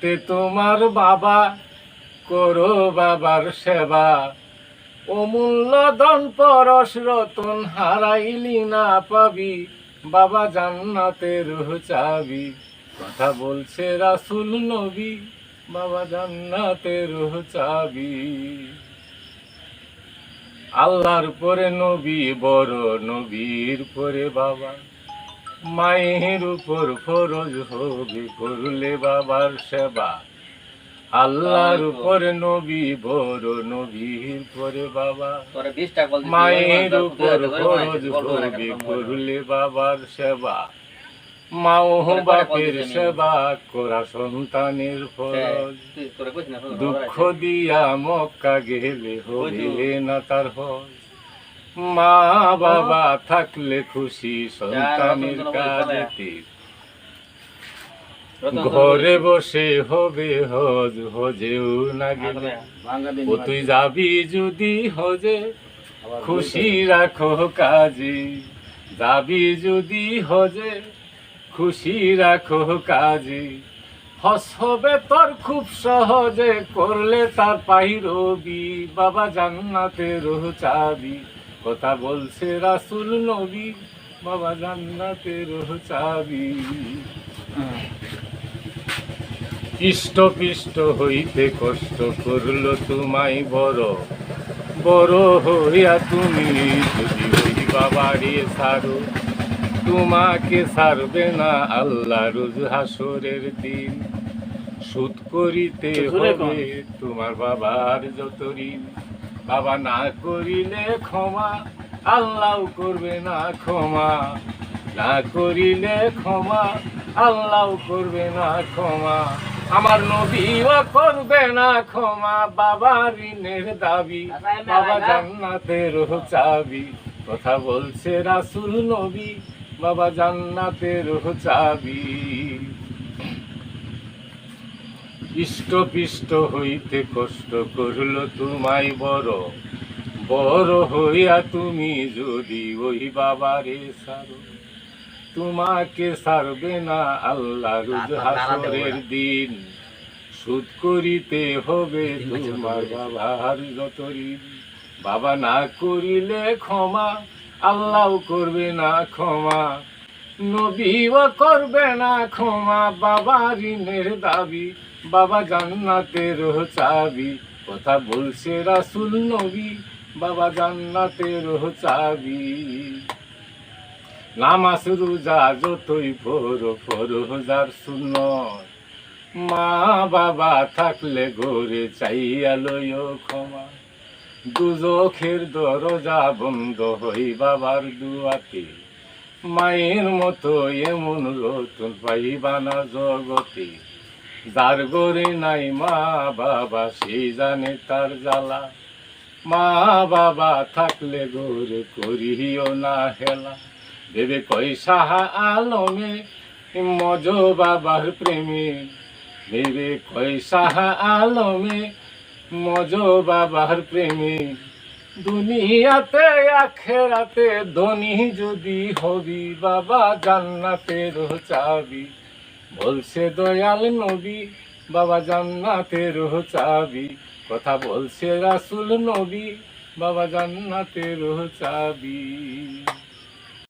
তে তোমার বাবা করো বাবার সেবা, অমূল্য ধন পরশ রতন হারাইলি না পাবি, বাবা জান্নাতের চাবি। কথা বলছে রাসূল নবী, বাবা জান্নাতের চাবি। আল্লাহর পরে নবী বড়, নবীর পরে বাবা, মায়ের উপর ফরজ হবে করলে বাবার সেবা। আল্লাহর উপরে নবী বড়, নবীর পরে বাবা, মায়ের উপর ফরজ হবে করলে বাবার সেবা। মা ও বাপের সেবা করা সন্তানের ফরজ, দুঃখ দিয়া মক্কা গেলে হবে না তার হজ। মা বাবা থাকলে খুশি সন্তানের কাজেতে, ঘরে বসে হবে হজ, হজেও না গেলে। ও তুই যাবি যদি হজে, খুশি রাখো কাজে। যাবি যদি হজে, খুশি রাখো কাজে। হজ হবে তোর খুব সহজে, করলে তার পাইরবি, বাবা জান্নাতের চাবি। কথা বলছে রাসূল নবী, বাবা জান্নাতের চাবি। ইষ্ট পিষ্ট হইতে কষ্ট করলো তোমায় বড়, বড় হইয়া তুমি যদি ওই বাবারে ছাড়ো, তোমাকে ছাড়বে না আল্লাহ রোজ হাসরের দিন। শোধ করিতে হবে তোমার বাবার যত ঋণ, বাবা না করিলে ক্ষমা আল্লাহ করবে না ক্ষমা। না করিলে ক্ষমা আল্লাহ করবে না ক্ষমা। আমার নবীও করবে না ক্ষমা, বাবা ঋণের দাবি, বাবা জান্নাতের চাবি। কথা বলছে রাসূল নবী, বাবা জান্নাতের চাবি। ইষ্ট পিষ্ট হইতে কষ্ট করলো তোমায় বড়, বড় হইয়া তুমি যদি ওই বাবারে ছাড়ো, তোমাকে ছাড়বে না আল্লাহ রোজ হাসরের দিন। শোধ করিতে হবে তোমার বাবার যত ঋণ, বাবা না করিলে ক্ষমা আল্লাহ করবে না ক্ষমা। নবীও করবে না ক্ষমা, বাবা ঋণের দাবি, বাবা জান্নাতের চাবি। কথা বলছে রাসূল নবী, বাবা জান্নাতের চাবি। নামাজ রোজা যতই পড়ো ফরজ সুন্নত, মা বাবা থাকলে ঘরে চাইয়া লইও ক্ষমা। দুজখের দরজা বন্ধ হই বাবার দুয়াতে, মায়ের মতো এমন রতন পাইবা না জগতে। যার ঘরে নাই মা বাবা সেই জানে তার জ্বালা, মা বাবা থাকলে ঘরে করিও না হেলা। ভেবে কই শাহ আলমে মজ বাবার প্রেমে, ভেবে কই শাহ আলমে মজ বাবার প্রেমে। দুনিয়াতে আখেরাতে ধনী যদি হবি, বাবা জান্নাতের চাবি। বলছে দয়াল নবী, বাবা জান্নাতের চাবি। কথা বলছে রাসূল নবী, বাবা জান্নাতের চাবি।